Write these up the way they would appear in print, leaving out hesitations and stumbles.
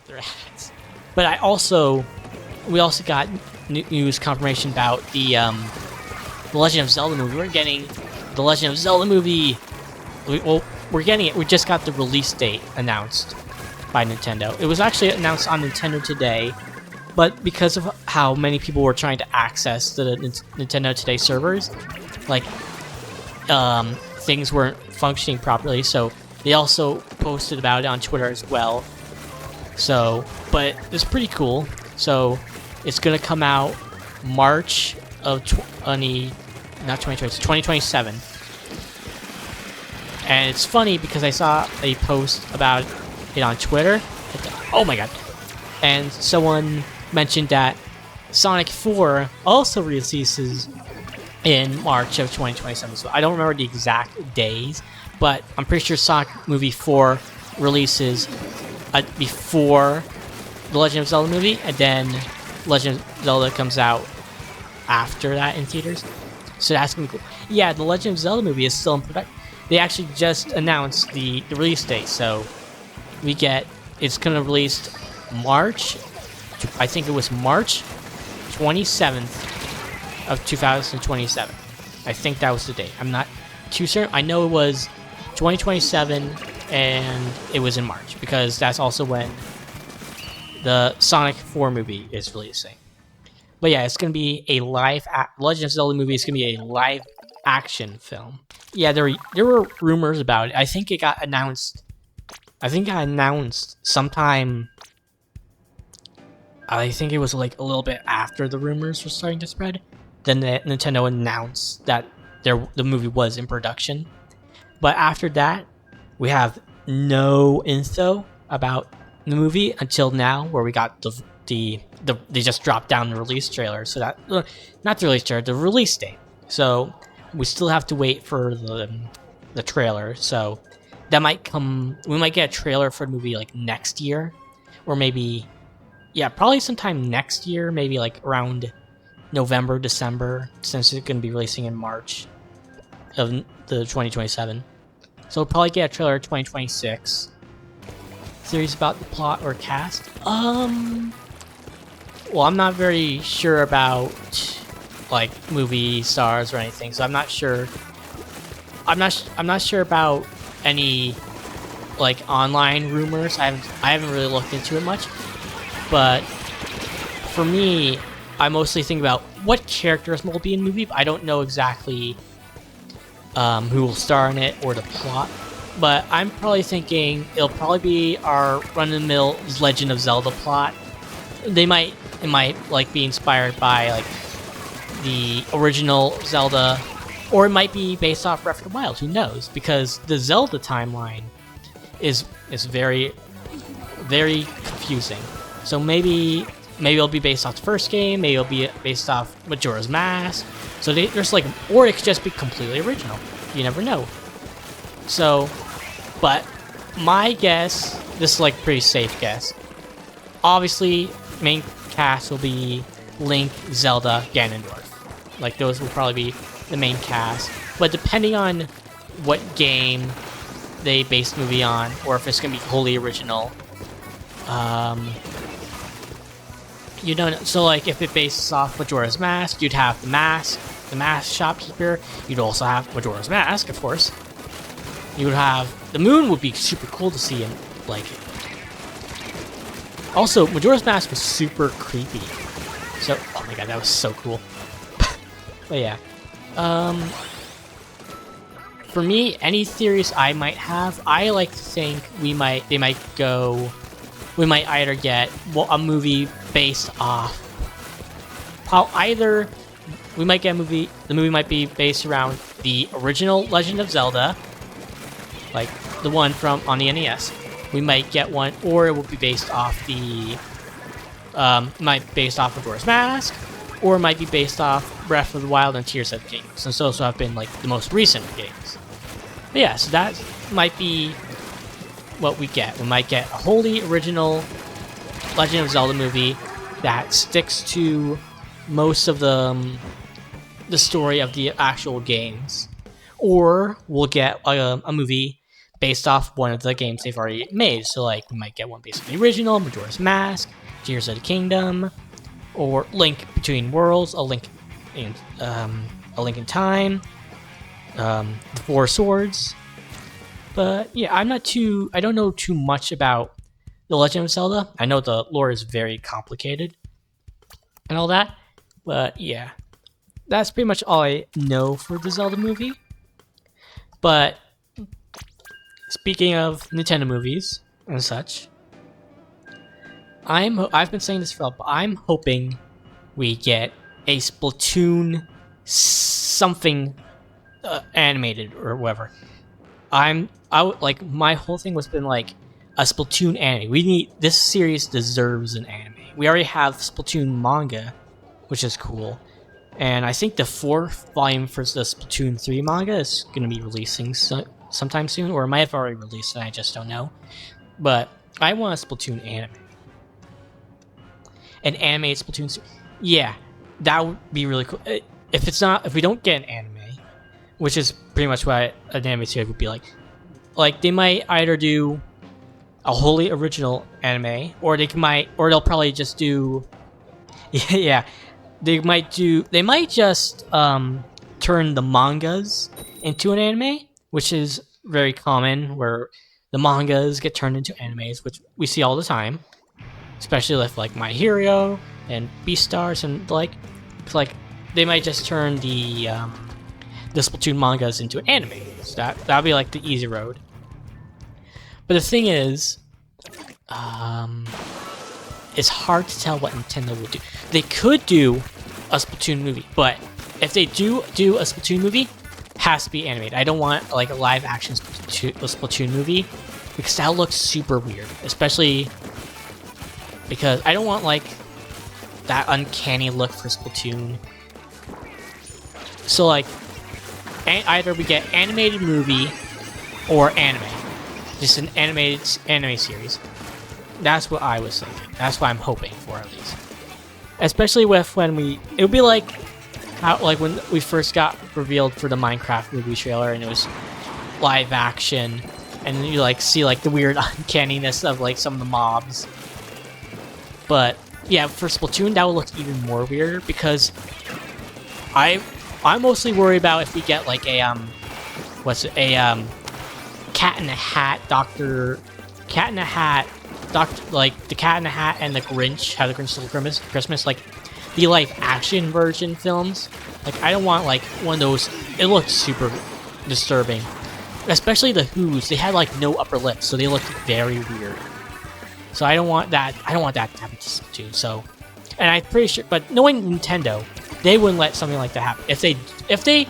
up their ads. But we also got news confirmation about the Legend of Zelda movie. We're getting the Legend of Zelda movie. We're getting it. We just got the release date announced by Nintendo. It was actually announced on Nintendo Today, but because of how many people were trying to access the Nintendo Today servers, like things weren't functioning properly, so they also posted about it on Twitter as well. So, but it's pretty cool. So, it's gonna come out March of 2027. And it's funny because I saw a post about it on Twitter. Oh my god! And someone mentioned that Sonic 4 also releases in March of 2027. So I don't remember the exact days, but I'm pretty sure Sonic Movie 4 releases before the Legend of Zelda movie, and then Legend of Zelda comes out after that in theaters. So that's gonna be cool. Yeah, the Legend of Zelda movie is still in production. They actually just announced the release date, so it's gonna release March. I think it was March 27th of 2027. I think that was the date. I'm not too certain. I know it was 2027, and it was in March because that's also when the Sonic 4 movie is releasing. But yeah, it's gonna be a Legend of Zelda movie is gonna be a live action film. Yeah, there were rumors about it. I think it got announced. Sometime. I think it was like a little bit after the rumors were starting to spread. Then Nintendo announced that the movie was in production. But after that, we have no info about the movie until now, where we got they just dropped down the release trailer. So that not the release trailer, the release date. So we still have to wait for the trailer. So that might come. We might get a trailer for the movie like next year, or maybe, yeah, probably sometime next year. Maybe like around November, December, since it's going to be releasing in March of the 2027. So we'll probably get a trailer in 2026. Theories about the plot or cast? Well, I'm not very sure about like movie stars or anything, so I'm not sure. I'm not sure about any like online rumors. I haven't really looked into it much. But for me, I mostly think about what characters will be in the movie, but I don't know exactly who will star in it or the plot. But I'm probably thinking it'll probably be our run-of-the-mill Legend of Zelda plot. It might like be inspired by like the original Zelda, or it might be based off Breath of the Wild. Who knows? Because the Zelda timeline is very, very confusing. So maybe it'll be based off the first game. Maybe it'll be based off Majora's Mask. So there's like, or it could just be completely original. You never know. So, but my guess, this is like pretty safe guess. Obviously, main cast will be Link, Zelda, Ganondorf. Like those will probably be the main cast. But depending on what game they base the movie on, or if it's gonna be wholly original, you don't know. So like if it bases off Majora's Mask, you'd have the mask shopkeeper. You'd also have Majora's Mask, of course. You would have the moon. Would be super cool to see in like. Also, Majora's Mask was super creepy. So, oh my god, that was so cool. But yeah, for me, any theories I might have, I like to think we might either get a movie based off. We might get a movie. The movie might be based around the original Legend of Zelda, like the one from on the NES. We might get one, or it will be based off based off Majora's Mask, or it might be based off Breath of the Wild and Tears of the Kingdom, since those have been like the most recent games. But yeah, so that might be what we get. We might get a wholly original Legend of Zelda movie that sticks to most of the story of the actual games, or we'll get a movie based off one of the games they've already made. So like we might get one based on the original, Majora's Mask, Tears of the Kingdom, or Link Between Worlds, a Link in Time, the Four Swords. But yeah, I don't know too much about The Legend of Zelda. I know the lore is very complicated and all that, but yeah, that's pretty much all I know for the Zelda movie. But speaking of Nintendo movies and such, I've been saying this for a while, but I'm hoping we get a Splatoon something animated or whatever. Like my whole thing was been like a Splatoon anime. This series deserves an anime. We already have Splatoon manga, which is cool, and I think the 4th volume for the Splatoon 3 manga is going to be releasing sometime soon, or it might have already released and I just don't know. But I want a Splatoon anime. An animated Splatoon series. Yeah, that would be really cool. If we don't get an anime, which is pretty much what an anime series would be like they might either do a wholly original anime, or they'll probably just do, yeah, they might just turn the mangas into an anime, which is very common, where the mangas get turned into animes, which we see all the time, especially with like My Hero and Beastars and like they might just turn the Splatoon mangas into anime. So that'd be like the easy road. But the thing is, it's hard to tell what Nintendo will do. They could do a Splatoon movie, but if they do a Splatoon movie, it has to be animated. I don't want like a live action Splatoon movie, because that looks super weird, especially because I don't want like that uncanny look for Splatoon. So like, either we get animated movie or anime, just an animated anime series. That's what I was thinking. That's what I'm hoping for, at least. Especially with it would be like how when we first got revealed for the Minecraft movie trailer, and it was live action, and you like see like the weird uncanniness of like some of the mobs. But yeah, for Splatoon that would look even more weirder, because I'm mostly worried about if we get like a Cat in the Hat, like the Cat in the Hat and the Grinch, How the Grinch Stole Christmas, like the live action version films. Like I don't want like one of those. It looked super disturbing, especially the Who's. They had like no upper lip, so they looked very weird. So I don't want that. I don't want that to happen to Splatoon. So, and I'm pretty sure, but knowing Nintendo, they wouldn't let something like that happen. If they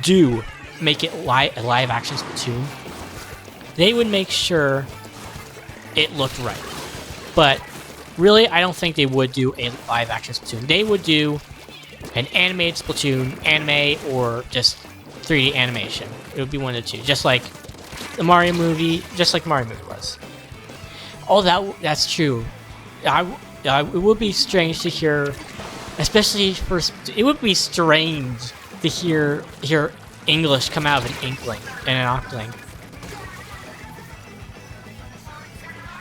do make it a live action Splatoon, they would make sure it looked right. But really, I don't think they would do a live action Splatoon. They would do an animated Splatoon, anime, or just 3D animation. It would be one of the two, just like the Mario movie was. Oh, that's true. It would be strange to hear, especially it would be strange to hear English come out of an inkling and an octling.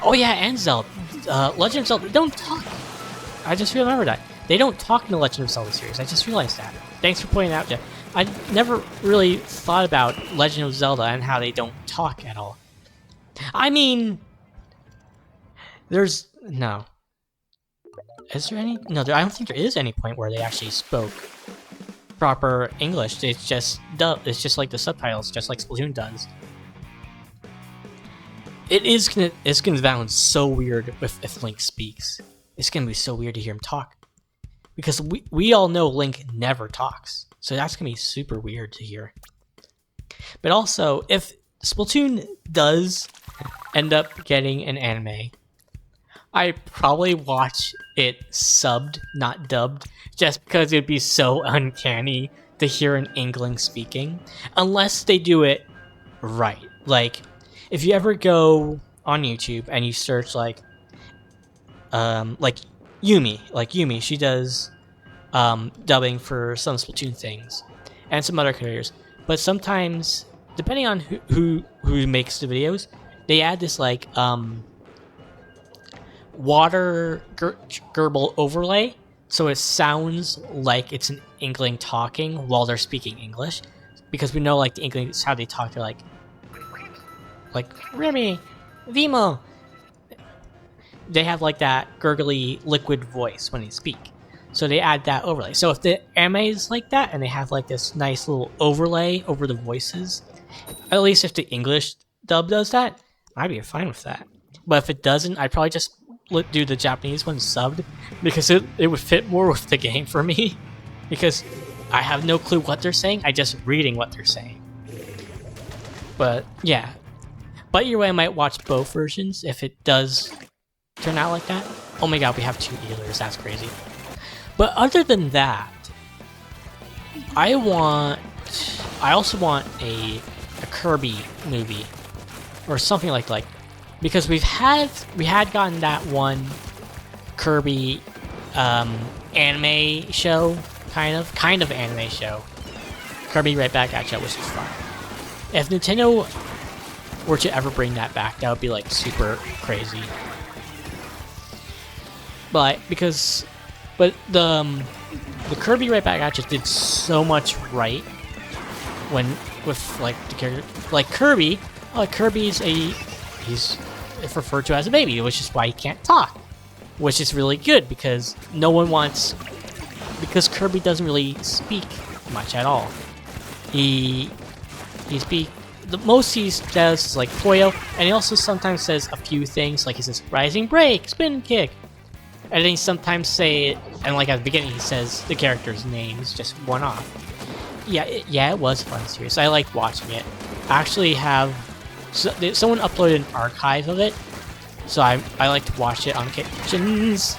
Oh yeah, and Zelda. Legend of Zelda, they don't talk. I just remembered that. They don't talk in the Legend of Zelda series. I just realized that. Thanks for pointing out, Jeff. I never really thought about Legend of Zelda and how they don't talk at all. I mean, there's no. Is there any? No, I don't think there is any point where they actually spoke proper English. It's just like the subtitles, just like Splatoon does. It's gonna sound so weird if Link speaks. It's gonna be so weird to hear him talk, because we all know Link never talks. So that's gonna be super weird to hear. But also, if Splatoon does end up getting an anime, I'd probably watch it subbed, not dubbed, just because it'd be so uncanny to hear an Inkling speaking, unless they do it right. Like, if you ever go on YouTube and you search like Yumi, she does dubbing for some Splatoon things and some other creators, but sometimes depending on who makes the videos, they add this like water gurgle overlay, so it sounds like it's an Inkling talking while they're speaking English, because we know like the Inklings how they talk. They're like Remy, Vimo. They have like that gurgly liquid voice when they speak, so they add that overlay. So if the anime is like that and they have like this nice little overlay over the voices, at least if the English dub does that, I'd be fine with that. But if it doesn't, I'd probably just do the Japanese one subbed, because it would fit more with the game for me, because I have no clue what they're saying. I just reading what they're saying. But yeah, but either way, I might watch both versions if it does turn out like that. Oh my god, we have 2 healers. That's crazy. But other than that, I also want a Kirby movie or something like, because we had gotten that one Kirby anime show, kind of anime show, Kirby Right Back at You, which is fun. If Nintendo were to ever bring that back, that would be like super crazy. But the Kirby Right Back at You did so much right with like the character, like Kirby. Kirby's he's referred to as a baby, which is why he can't talk, which is really good because because Kirby doesn't really speak much at all. The most he says is like Poyo, and he also sometimes says a few things, like he says rising break, spin kick, and then he sometimes say, and like at the beginning he says the character's names just one off. Yeah, it was fun series. I liked watching it. I actually have someone uploaded an archive of it, so I like to watch it on occasions.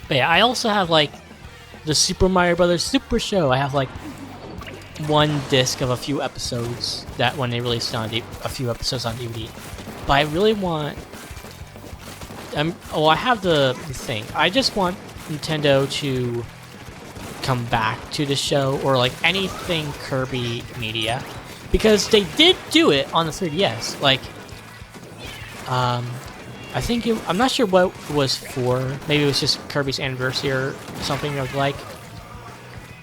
But yeah, I also have like the Super Mario Brothers Super Show. I have like one disc of a few episodes that when they released on a few episodes on DVD. But I really want. I have the thing. I just want Nintendo to come back to the show, or like anything Kirby media, because they did do it on the 3DS. Like, I think I'm not sure what it was for. Maybe it was just Kirby's anniversary or something like.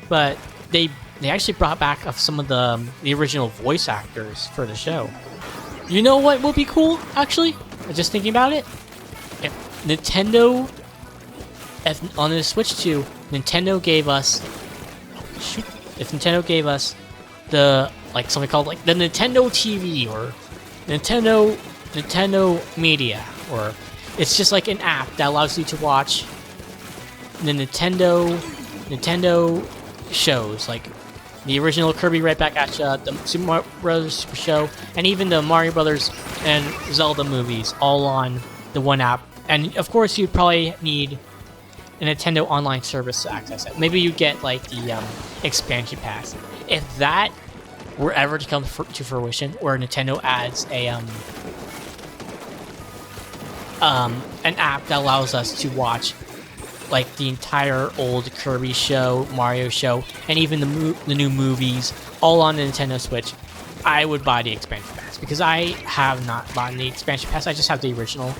But they actually brought back some of the original voice actors for the show. You know what would be cool? Actually, just thinking about it, if Nintendo, on the Switch 2, Nintendo gave us the like something called like the Nintendo TV or Nintendo Media, or it's just like an app that allows you to watch the Nintendo shows, like the original Kirby Right Back at Ya, the Super Mario Brothers Super Show, and even the Mario Brothers and Zelda movies, all on the one app. And of course, you'd probably need a Nintendo Online service to access it. Maybe you get like the expansion pass. If that were ever to come to fruition, or Nintendo adds an app that allows us to watch like the entire old Kirby show, Mario show, and even the new movies, all on the Nintendo Switch, I would buy the expansion pass, because I have not bought the expansion pass. I just have the original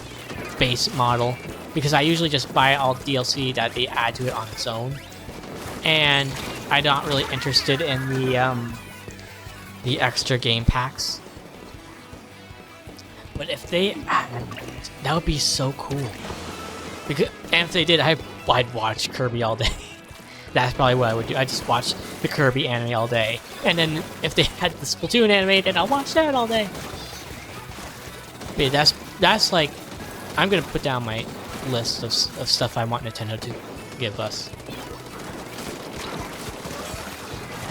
base model, because I usually just buy all DLC that they add to it on its own, and I'm not really interested in the extra game packs. But if they added it, that would be so cool. And if they did, I'd watch Kirby all day. That's probably what I would do. I'd just watch the Kirby anime all day. And then if they had the Splatoon anime, then I'll watch that all day. But that's like, I'm going to put down my list of stuff I want Nintendo to give us.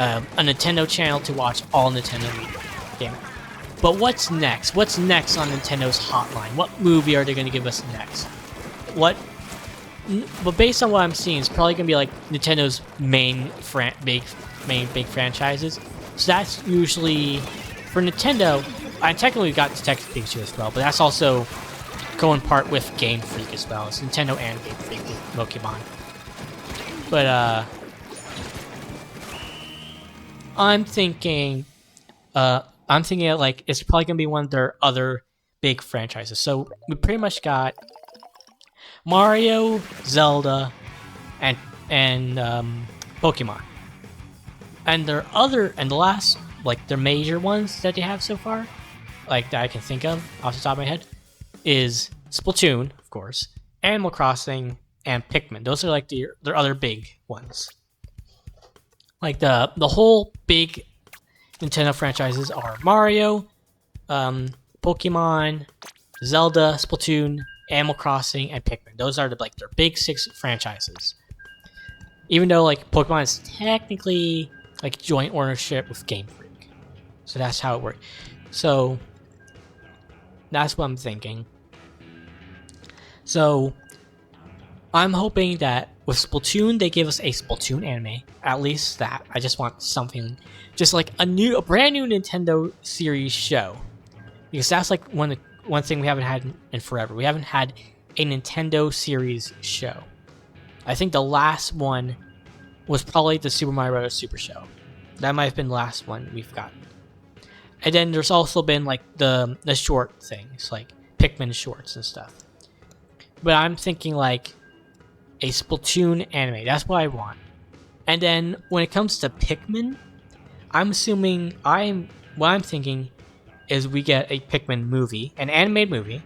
A Nintendo channel to watch all Nintendo media. Damn it. But what's next? What's next on Nintendo's hotline? What movie are they going to give us next? But based on what I'm seeing, it's probably going to be like Nintendo's main big franchises. So that's usually for Nintendo. And technically we got Detective Pikachu as well, but that's also going part with Game Freak as well. It's Nintendo and Game Freak with Pokemon. But I'm thinking I'm thinking like it's probably gonna be one of their other big franchises. So we pretty much got Mario, Zelda, and Pokemon. And the last, like their major ones that they have so far, like that I can think of off the top of my head, is Splatoon, of course, Animal Crossing, and Pikmin. Those are like their other big ones. Like the whole big Nintendo franchises are Mario, Pokemon, Zelda, Splatoon, Animal Crossing, and Pikmin. Those are like their big 6 franchises. Even though like Pokemon is technically like joint ownership with Game Freak, so that's how it works. So that's what I'm thinking. So I'm hoping that with Splatoon they give us a Splatoon anime. At least that. I just want something, just like a brand new Nintendo series show, because that's like one thing we haven't had in forever. We haven't had a Nintendo series show. I think the last one was probably the Super Mario Bros. Super Show. That might have been the last one we've gotten. And then there's also been like the short things, like Pikmin shorts and stuff. But I'm thinking like a Splatoon anime. That's what I want. And then when it comes to Pikmin, I'm assuming what I'm thinking is we get a Pikmin movie, an animated movie.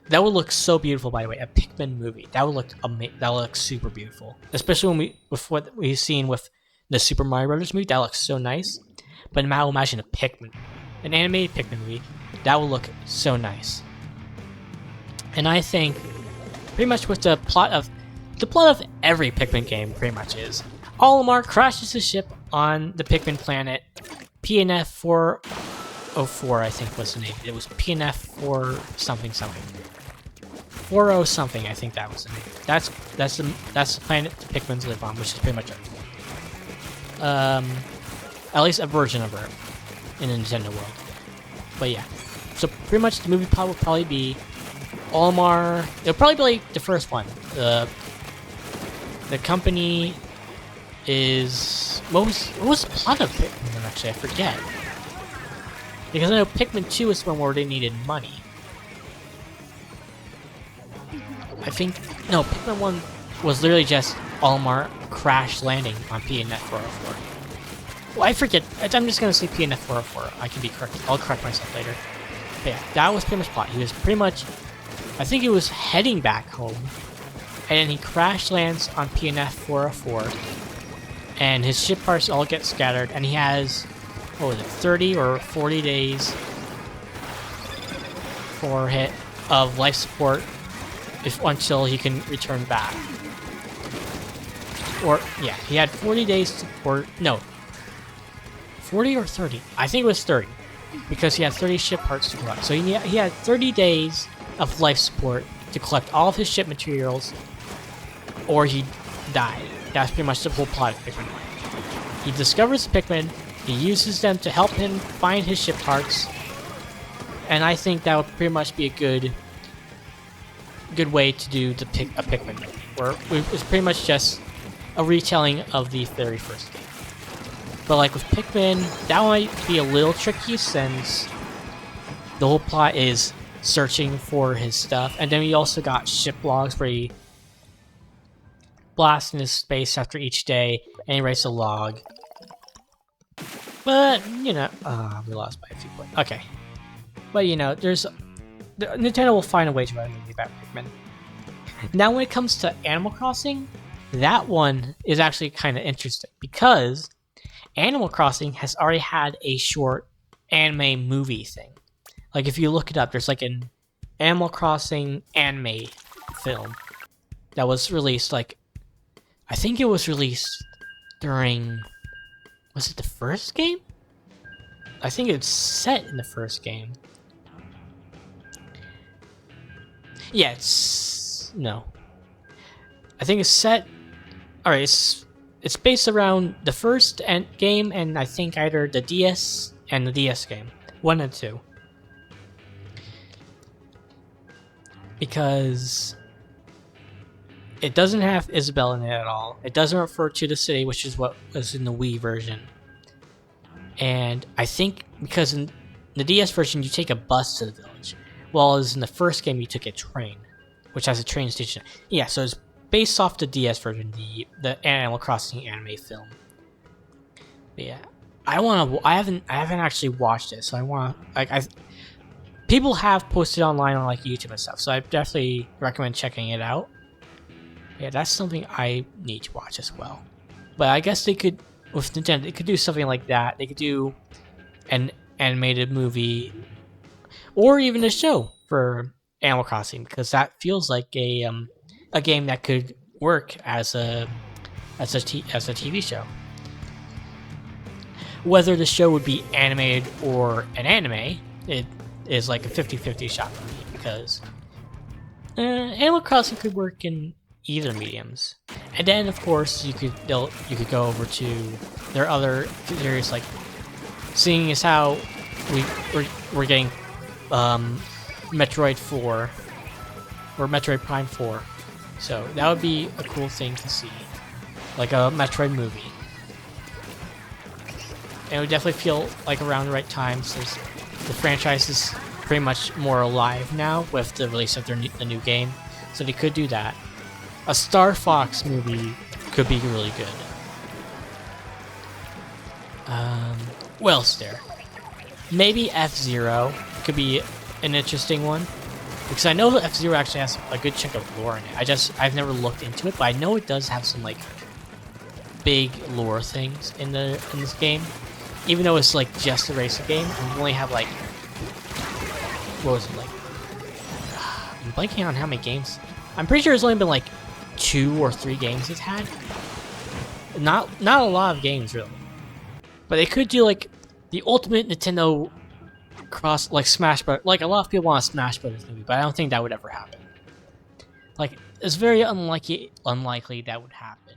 That would look so beautiful, by the way. A Pikmin movie. That would look super beautiful. Especially with what we've seen with the Super Mario Bros. Movie. That looks so nice. But now imagine an animated Pikmin movie. That would look so nice. And I think pretty much with the plot of every Pikmin game pretty much is Olimar crashes his ship on the Pikmin planet PNF 404, I think was the name. It was PNF 4 something. 40 something, I think that was the name. That's the planet the Pikmins live on, which is pretty much at least a version of Earth in the Nintendo world. But yeah. So pretty much the movie plot will probably be Olimar. It'll probably be like the first one. The company is what was the plot of Pikmin actually? I forget. Because I know Pikmin 2 is one where they needed money. I think no, Pikmin 1 was literally just Olimar crash landing on PNF 404. Well, I forget. I'm just gonna say PNF 404. I can be correct. I'll correct myself later. But yeah, that was pretty much plot. He was pretty much, I think he was heading back home, and then he crash lands on PNF 404, and his ship parts all get scattered, and he has, what was it, 30 or 40 days of life support until he can return back. Or, yeah, he had 40 days to, 40 or 30? I think it was 30, because he had 30 ship parts to collect. So he had 30 days of life support to collect all of his ship materials, or he died. That's pretty much the whole plot of Pikmin 1. He discovers Pikmin, he uses them to help him find his ship parts, and I think that would pretty much be a good way to do a Pikmin movie, where it's pretty much just a retelling of the very first game. But like with Pikmin, that might be a little tricky since the whole plot is searching for his stuff, and then we also got ship logs where he blasts into space after each day and he writes a log. But you know, we lost by a few points. Okay, but you know, Nintendo will find a way to write a movie about Pikmin. Now, when it comes to Animal Crossing, that one is actually kind of interesting because Animal Crossing has already had a short anime movie thing. Like, if you look it up, there's like an Animal Crossing anime film that was released, like, I think it was released during, was it the first game? I think it's set in the first game. Yeah, no. I think it's set, alright, it's based around the first game and I think either the DS and the DS game. 1 and 2. Because it doesn't have Isabelle in it at all. It doesn't refer to the city, which is what was in the Wii version. And I think because in the DS version you take a bus to the village, while as in the first game you took a train, which has a train station. Yeah, so it's based off the DS version, the Animal Crossing anime film. But yeah, I haven't actually watched it, so I want I people have posted online on like YouTube and stuff, so I definitely recommend checking it out. Yeah, that's something I need to watch as well. But I guess they could, with Nintendo, they could do something like that. They could do an animated movie or even a show for Animal Crossing, because that feels like a game that could work as a TV show. Whether the show would be animated or an anime, it is like a 50-50 shot for me, because Animal Crossing could work in either mediums. And then of course you could go over to their other series, like seeing as how we're getting Metroid 4 or Metroid Prime 4, so that would be a cool thing to see, like a Metroid movie. And it would definitely feel like around the right time, since the franchise is pretty much more alive now with the release of the new game, so they could do that. A Star Fox movie could be really good. What else there? Maybe F-Zero could be an interesting one, because I know that F-Zero actually has a good chunk of lore in it. I've never looked into it, but I know it does have some like big lore things in this game. Even though it's like just a racing game, and we only have like, what was it like? I'm blanking on how many games. I'm pretty sure it's only been like 2 or 3 games it's had. Not a lot of games really. But they could do like the ultimate Nintendo cross, like Smash Bros. Like a lot of people want a Smash Bros. Movie, but I don't think that would ever happen. Like it's very unlikely that would happen.